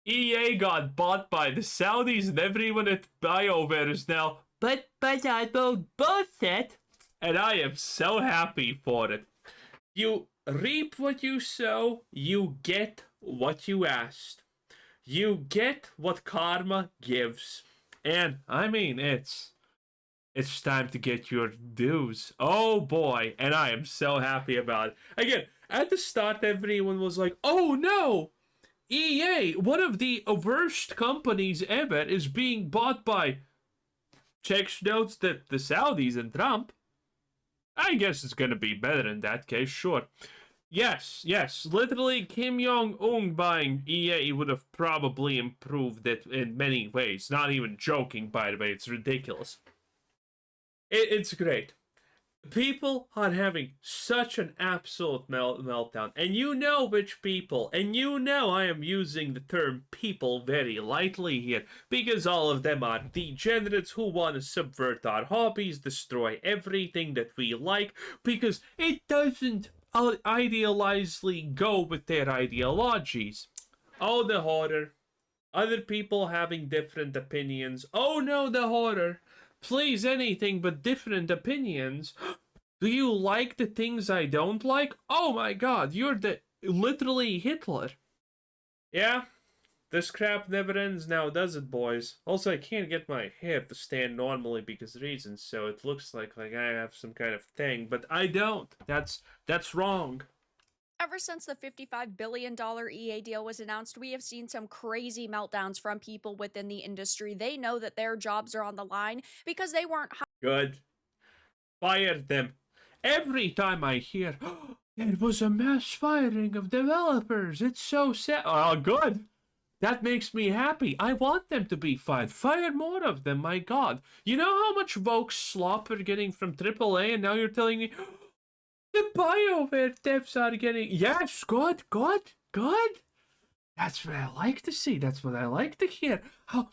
EA got bought by the Saudis and everyone at Bioware is now, but I both bullshit. And I am so happy for it. You reap what you sow, you get what you asked. You get what karma gives. And I mean, it's time to get your dues. Oh boy, and I am so happy about it. Again, at the start, everyone was like, oh no, EA, one of the worst companies ever, is being bought by checks notes that the Saudis and Trump. I guess it's gonna be better in that case, sure. Yes, literally Kim Jong-un buying EA would have probably improved it in many ways. Not even joking, by the way, it's ridiculous. It's great. People are having such an absolute meltdown. And you know which people. And you know I am using the term people very lightly here. Because all of them are degenerates who want to subvert our hobbies, destroy everything that we like. Because it doesn't idealizedly go with their ideologies. Oh, the horror. Other people having different opinions. Oh no, the horror. Please, anything but different opinions. Do you like the things I don't like? Oh my god, you're the literally Hitler. Yeah, this crap never ends now, does it, boys? Also, I can't get my hair to stand normally because reasons, so it looks like I have some kind of thing, but I don't. That's wrong. Ever since the $55 billion EA deal was announced, we have seen some crazy meltdowns from people within the industry. They know that their jobs are on the line because they weren't. Good. Fire them. Every time I hear, oh, there was a mass firing of developers, it's so sad. Oh, good. That makes me happy. I want them to be fired. Fire more of them, my god. You know how much Vogue slop we're getting from AAA, and now you're telling me the BioWare devs are getting... Yes, good. That's what I like to see. That's what I like to hear. How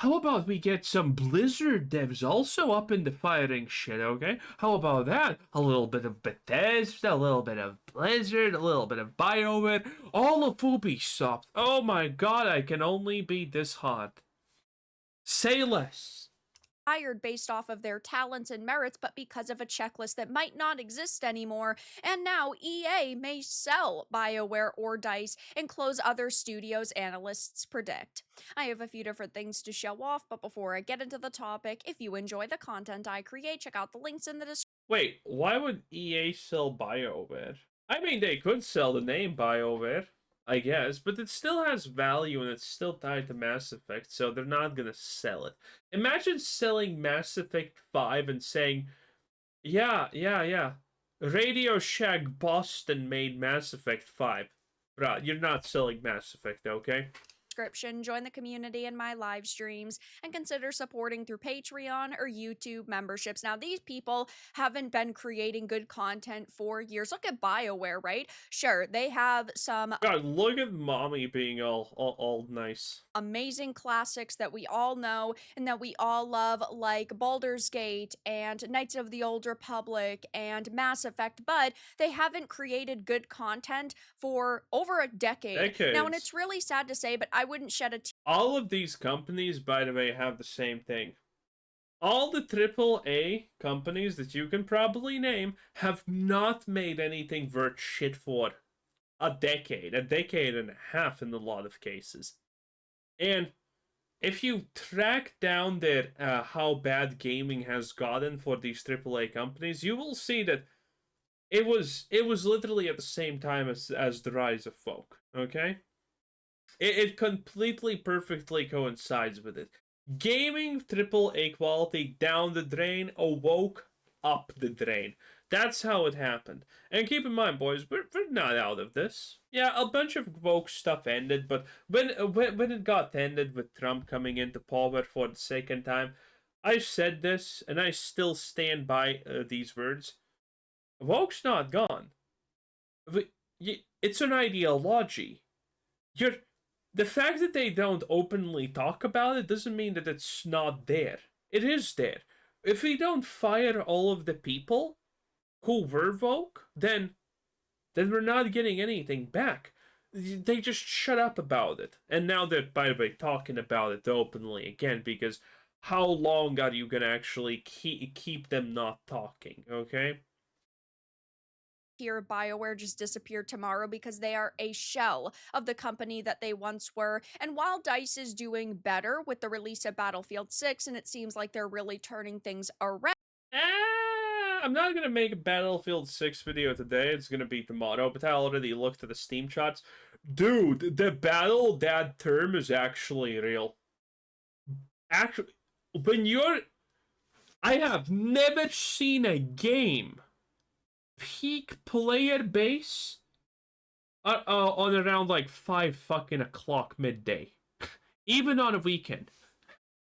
about we get some Blizzard devs also up in the firing shit, okay? How about that? A little bit of Bethesda, a little bit of Blizzard, a little bit of BioWare, all of Ubisoft. Oh my god, I can only be this hot. Say less. Hired based off of their talents and merits, but because of a checklist that might not exist anymore. And now EA may sell BioWare or DICE and close other studios, analysts predict. I have a few different things to show off, but before I get into the topic, if you enjoy the content I create, check out the links in the description. Wait, why would EA sell BioWare? I mean, they could sell the name BioWare, I guess, but it still has value and it's still tied to Mass Effect, so they're not gonna sell it. Imagine selling Mass Effect 5 and saying, yeah. Radio Shack Boston made Mass Effect 5. Bro, you're not selling Mass Effect, okay? Join the community in my live streams, and consider supporting through Patreon or YouTube memberships. Now, these people haven't been creating good content for years. Look at BioWare, right? Sure, they have some... God, look at mommy being all nice. Amazing classics that we all know and that we all love, like Baldur's Gate and Knights of the Old Republic and Mass Effect, but they haven't created good content for over a decade. Decades. Now, and it's really sad to say, but I wouldn't shed a tear. All of these companies, by the way, have the same thing. All the AAA companies that you can probably name have not made anything worth shit for a decade and a half in a lot of cases. And if you track down their how bad gaming has gotten for these AAA companies, you will see that it was literally at the same time as the rise of folk. Okay, it completely perfectly coincides with it. Gaming AAA quality down the drain, awoke up the drain. That's how it happened. And keep in mind, boys, we're not out of this. Yeah, a bunch of woke stuff ended, but when it got ended with Trump coming into power for the second time, I said this, and I still stand by these words. Woke's not gone. It's an ideology. The fact that they don't openly talk about it doesn't mean that it's not there. It is there. If we don't fire all of the people who were woke, then we're not getting anything back. they just shut up about it. And now they're, by the way, talking about it openly again, because how long are you gonna actually keep them not talking, okay? Here, Bioware just disappeared tomorrow because they are a shell of the company that they once were. And while DICE is doing better with the release of Battlefield 6, and it seems like they're really turning things around, I'm not gonna make a Battlefield 6 video today. It's gonna be tomorrow, but I already looked at the Steam charts. Dude, the battle dad term is actually real. Actually, when you're... I have never seen a game peak player base on around like 5 fucking o'clock midday. Even on a weekend.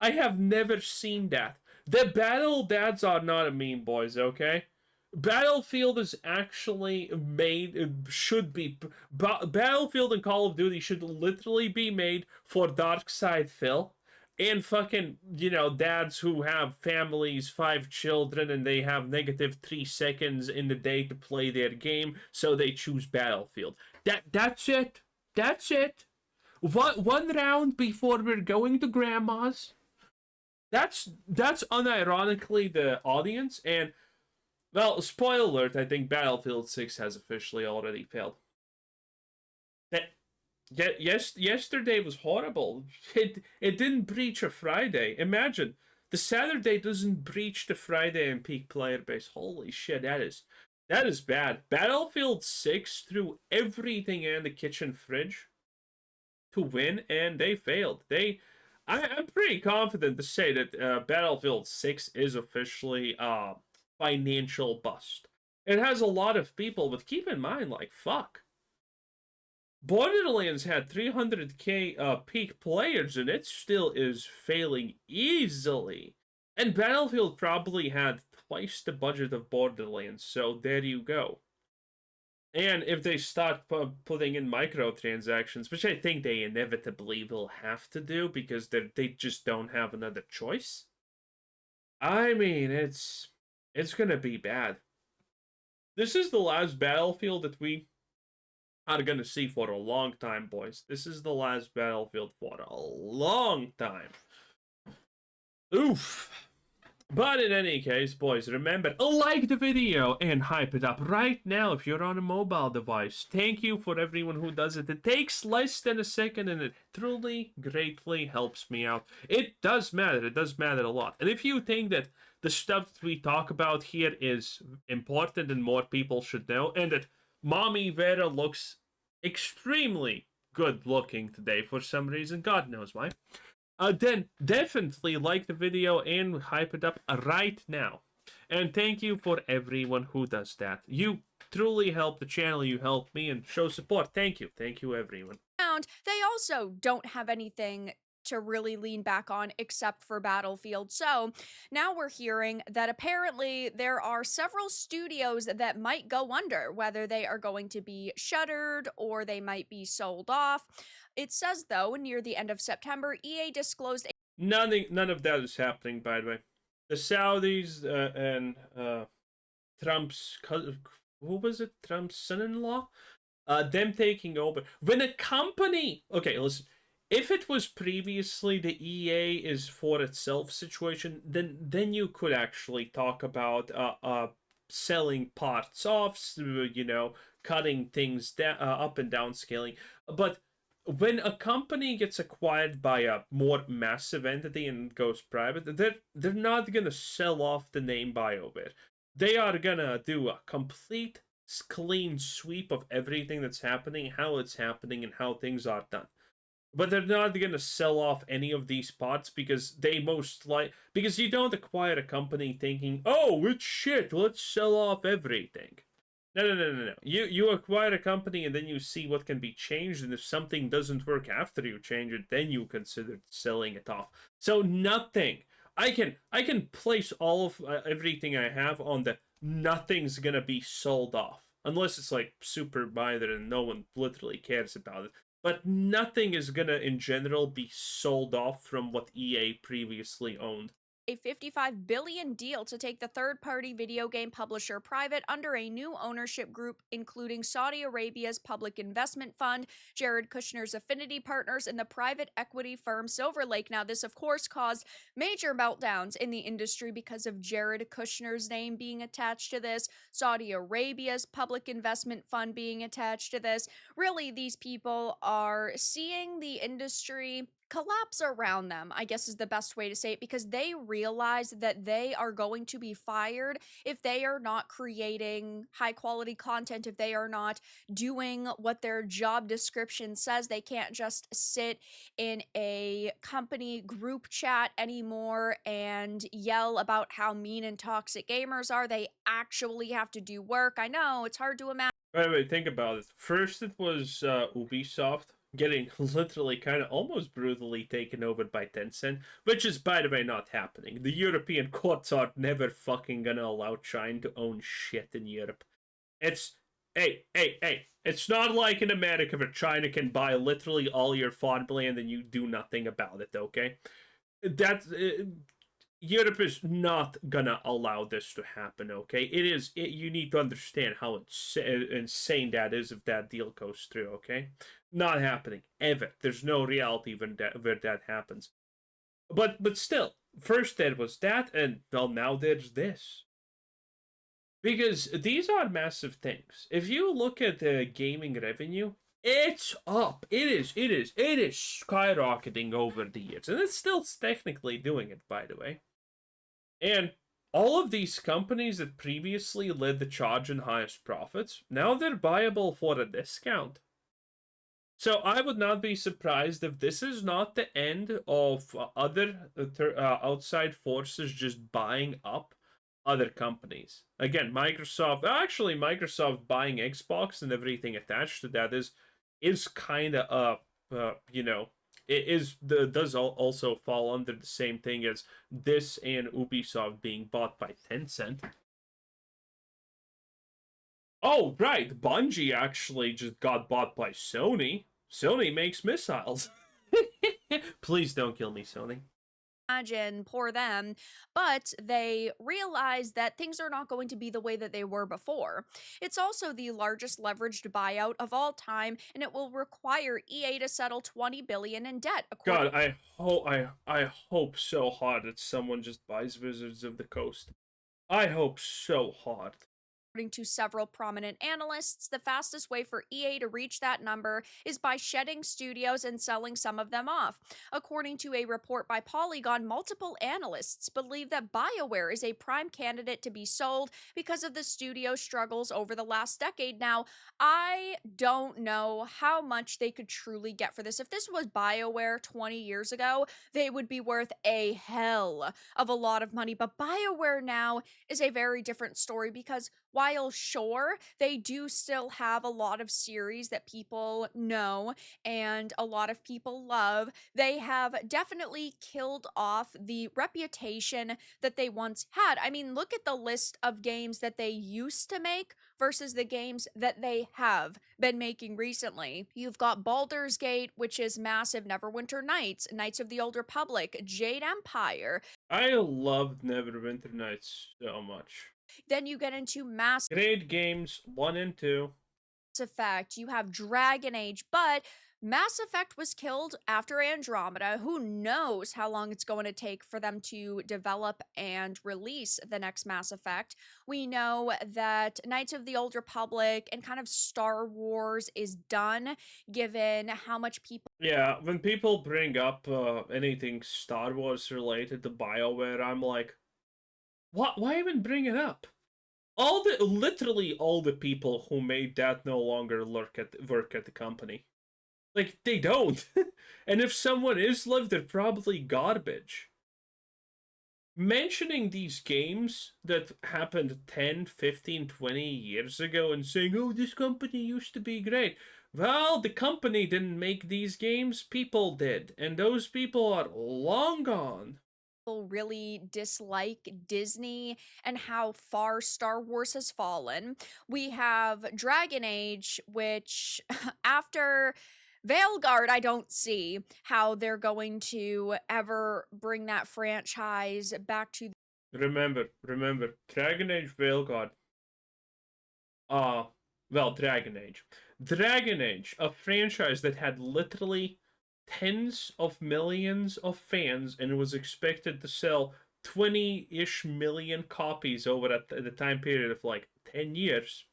I have never seen that. The battle dads are not a meme, boys, okay? Battlefield is actually made, should be, Battlefield and Call of Duty should literally be made for Dark Side Phil and fucking, you know, dads who have families, 5 children, and they have -3 seconds in the day to play their game, so they choose Battlefield. That's it. That's it. One round before we're going to grandma's. That's unironically the audience, and well, spoiler alert, I think Battlefield 6 has officially already failed. That yesterday was horrible. It didn't breach a Friday. Imagine the Saturday doesn't breach the Friday and peak player base. Holy shit, that is bad. Battlefield 6 threw everything in the kitchen fridge to win, and they failed. I'm pretty confident to say that Battlefield 6 is officially financial bust. It has a lot of people, but keep in mind, like, fuck. Borderlands had 300k peak players, and it still is failing easily. And Battlefield probably had twice the budget of Borderlands, so there you go. And if they start putting in microtransactions, which I think they inevitably will have to do because they just don't have another choice. I mean, it's gonna be bad. This is the last Battlefield that we are gonna see for a long time, boys. This is the last Battlefield for a long time. Oof. But in any case, boys, remember, like the video and hype it up right now if you're on a mobile device. Thank you for everyone who does it. It takes less than a second, and it truly, greatly helps me out. It does matter. It does matter a lot. And if you think that the stuff that we talk about here is important and more people should know, and that Mommy Vera looks extremely good looking today for some reason, God knows why, then definitely like the video and hype it up right now. And thank you for everyone who does that. You truly help the channel, you help me, and show support. Thank you. Thank you, everyone. they also don't have anything to really lean back on except for Battlefield. So now we're hearing that apparently there are several studios that might go under, whether they are going to be shuttered or they might be sold off. It says, though, near the end of September, EA disclosed None of that is happening, by the way. The Saudis and Trump's cousin, who was it? Trump's son-in-law? Them taking over. When a company... Okay, listen. If it was previously the EA is for itself situation, then you could actually talk about selling parts off, you know, cutting things down, up and down scaling. But when a company gets acquired by a more massive entity and goes private, they're not gonna sell off the name BioWare. They are gonna do a complete clean sweep of everything that's happening, how it's happening, and how things are done. But they're not going to sell off any of these parts because because you don't acquire a company thinking, oh, it's shit, let's sell off everything. No. You acquire a company and then you see what can be changed, and if something doesn't work after you change it, then you consider selling it off. So nothing. I can place all of everything I have on the nothing's gonna be sold off. Unless it's like super minor and no one literally cares about it. But nothing is gonna, in general, be sold off from what EA previously owned. a $55 billion deal to take the third-party video game publisher private under a new ownership group, including Saudi Arabia's public investment fund, Jared Kushner's affinity partners, and the private equity firm Silver Lake. Now, this, of course, caused major meltdowns in the industry because of Jared Kushner's name being attached to this, Saudi Arabia's public investment fund being attached to this. Really, these people are seeing the industry collapse around them, I guess is the best way to say it, because they realize that they are going to be fired if they are not creating high quality content, if they are not doing what their job description says. They can't just sit in a company group chat anymore and yell about how mean and toxic gamers are. They actually have to do work. I know it's hard to imagine. Wait, think about it. First, it was Ubisoft getting literally kind of almost brutally taken over by Tencent, which is, by the way, not happening. The European courts are never fucking gonna allow China to own shit in Europe. It's, hey, it's not like in America where China can buy literally all your farmland and you do nothing about it, okay? Europe is not gonna allow this to happen, okay? You need to understand how insane that is if that deal goes through, okay? Not happening, ever. There's no reality where that happens. But still, first there was that, and well, now there's this. Because these are massive things. If you look at the gaming revenue, it's up. It is skyrocketing over the years. And it's still technically doing it, by the way. And all of these companies that previously led the charge in highest profits, now they're buyable for a discount. So I would not be surprised if this is not the end of other outside forces just buying up other companies. Again, Microsoft buying Xbox and everything attached to that is kind of does also fall under the same thing as this and Ubisoft being bought by Tencent. Oh, right, Bungie actually just got bought by Sony. Sony makes missiles. Please don't kill me, Sony. Imagine, poor them, but they realize that things are not going to be the way that they were before. It's also the largest leveraged buyout of all time, and it will require EA to settle $20 billion in debt. God, I hope so hard that someone just buys Wizards of the Coast. I hope so hard. According to several prominent analysts, the fastest way for EA to reach that number is by shedding studios and selling some of them off. According to a report by Polygon, multiple analysts believe that Bioware is a prime candidate to be sold because of the studio struggles over the last decade. Now, I don't know how much they could truly get for this. If this was Bioware 20 years ago, they would be worth a hell of a lot of money. But Bioware now is a very different story because while sure, they do still have a lot of series that people know and a lot of people love, they have definitely killed off the reputation that they once had. I mean, look at the list of games that they used to make versus the games that they have been making recently. You've got Baldur's Gate, which is massive, Neverwinter Nights, Knights of the Old Republic, Jade Empire. I loved Neverwinter Nights so much. Then you get into great games 1 and 2. Mass Effect, you have Dragon Age, but Mass Effect was killed after Andromeda. Who knows how long it's going to take for them to develop and release the next Mass Effect. We know that Knights of the Old Republic and kind of Star Wars is done, given how much people... Yeah, when people bring up anything Star Wars related to BioWare, I'm like, what? Why even bring it up? Literally all the people who made that no longer work at the company. Like, they don't. And if someone is left, they're probably garbage. Mentioning these games that happened 10, 15, 20 years ago and saying, oh, this company used to be great. Well, the company didn't make these games, people did. And those people are long gone. Really dislike Disney and how far Star Wars has fallen. We have Dragon Age, which after Veilguard, I don't see how they're going to ever bring that franchise back to. Remember, Dragon Age Veilguard. Well, Dragon Age. Dragon Age, a franchise that had literally tens of millions of fans and was expected to sell 20-ish million copies over at the time period of like 10 years.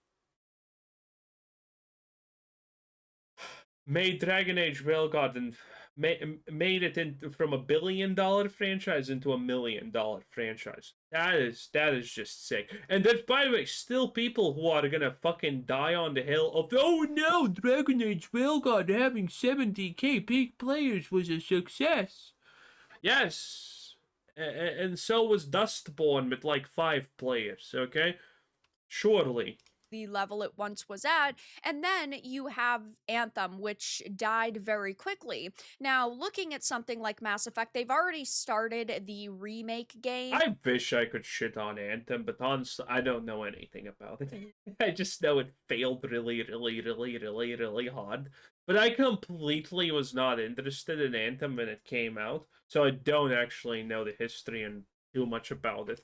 Made Dragon Age Railguard and made it from a $1 billion franchise into a $1 million franchise. That is just sick. And there's, by the way, still people who are gonna fucking die on the hill of, oh no, Dragon Age Railguard having 70k peak players was a success. Yes, and so was Dustborn with like 5 players. Okay, surely. The level it once was at. And then you have Anthem, which died very quickly. Now, looking at something like Mass Effect, they've already started the remake game. I wish I could shit on Anthem, but honestly, I don't know anything about it. I just know it failed really hard. But I completely was not interested in Anthem when it came out, so I don't actually know the history and too much about it.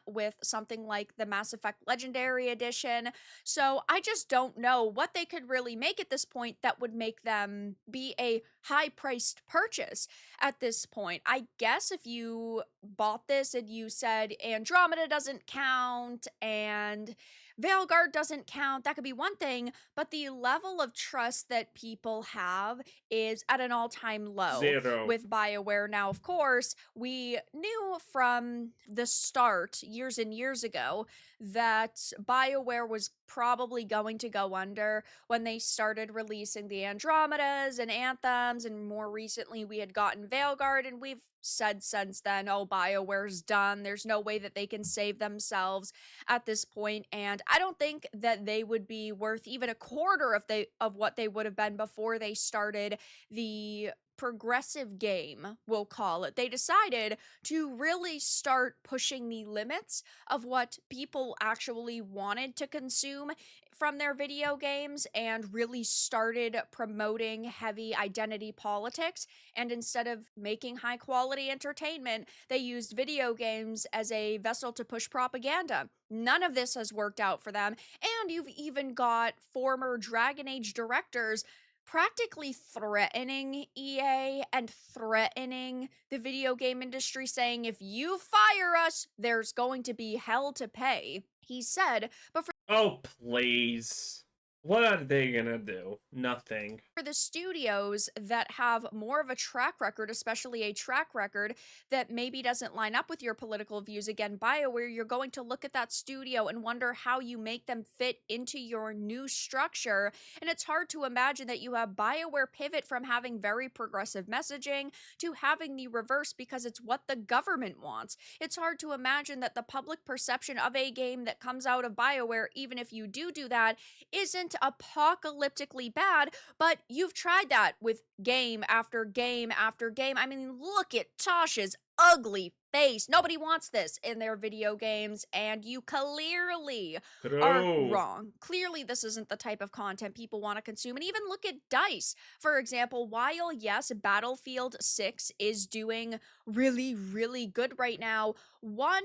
With something like the Mass Effect Legendary Edition. So I just don't know what they could really make at this point that would make them be a high priced purchase at this point. I guess if you bought this and you said Andromeda doesn't count and Veilguard doesn't count, that could be one thing, but the level of trust that people have is at an all time low 0. with BioWare. Now, of course, we knew from the start, years and years ago, that BioWare was probably going to go under when they started releasing the Andromedas and Anthems, and more recently we had gotten Veilguard, and we've said since then, oh, BioWare's done. There's no way that they can save themselves at this point, and I don't think that they would be worth even a quarter of what they would have been before they started the progressive game, we'll call it. They decided to really start pushing the limits of what people actually wanted to consume from their video games and really started promoting heavy identity politics. And instead of making high quality entertainment, they used video games as a vessel to push propaganda. None of this has worked out for them. And you've even got former Dragon Age directors practically threatening EA and threatening the video game industry, saying, if you fire us, there's going to be hell to pay. He said, but for Oh, please. What are they gonna do? Nothing. for the studios that have more of a track record, especially a track record that maybe doesn't line up with your political views, again, BioWare, you're going to look at that studio and wonder how you make them fit into your new structure. And it's hard to imagine that you have BioWare pivot from having very progressive messaging to having the reverse because it's what the government wants. It's hard to imagine that the public perception of a game that comes out of BioWare, even if you do that, isn't apocalyptically bad, but you've tried that with game after game after game. I mean, look at Tasha's ugly face. Nobody wants this in their video games, and you clearly are wrong. Clearly, this isn't the type of content people want to consume. And even look at DICE, for example. While, yes, Battlefield 6 is doing really good right now, one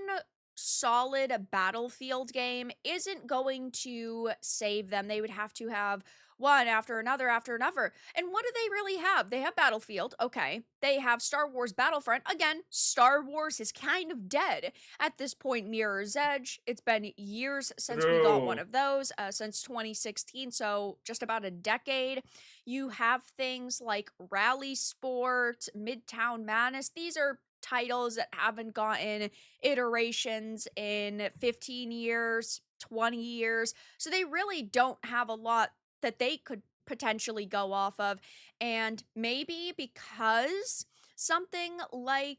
solid Battlefield game isn't going to save them. They would have to have one after another after another. And what do they really have? They have Battlefield, okay. They have Star Wars Battlefront. Again, Star Wars is kind of dead at this point. Mirror's Edge, it's been years since we got one of those, since 2016, so just about a decade. You have things like Rally Sport, Midtown Madness. These are titles that haven't gotten iterations in 15 years, 20 years. So they really don't have a lot that they could potentially go off of. And maybe because something like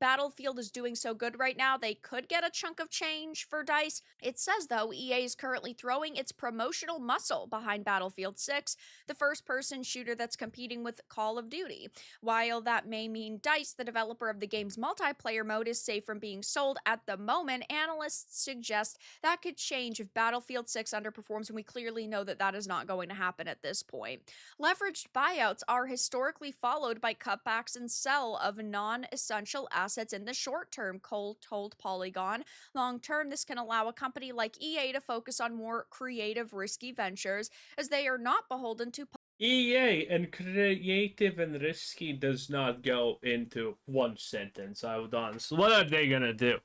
Battlefield is doing so good right now, they could get a chunk of change for DICE. It says, though, EA is currently throwing its promotional muscle behind Battlefield 6, the first-person shooter that's competing with Call of Duty. While that may mean DICE, the developer of the game's multiplayer mode, is safe from being sold at the moment, analysts suggest that could change if Battlefield 6 underperforms, and we clearly know that that is not going to happen at this point. Leveraged buyouts are historically followed by cutbacks and sell of non-essential assets in the short term, Cole told Polygon. Long term, this can allow a company like EA to focus on more creative, risky ventures, as they are not beholden to EA and creative and risky does not go into one sentence, I would honestly. What are they gonna do?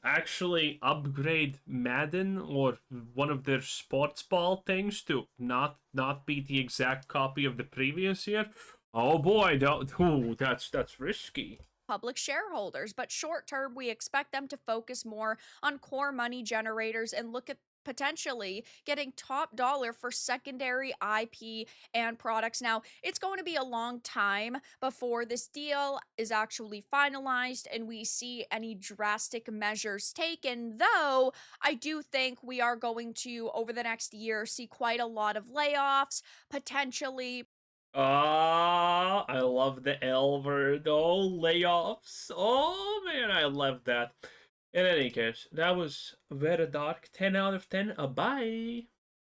Actually upgrade Madden or one of their sports ball things to not be the exact copy of the previous year? Oh boy, that's risky. public shareholders, but short term, we expect them to focus more on core money generators and look at potentially getting top dollar for secondary IP and products. Now, it's going to be a long time before this deal is actually finalized and we see any drastic measures taken, though I do think we are going to, over the next year, see quite a lot of layoffs, potentially. I love the L word. Oh, layoffs. Oh, man, I love that. In any case, that was very dark. 10 out of 10. Bye.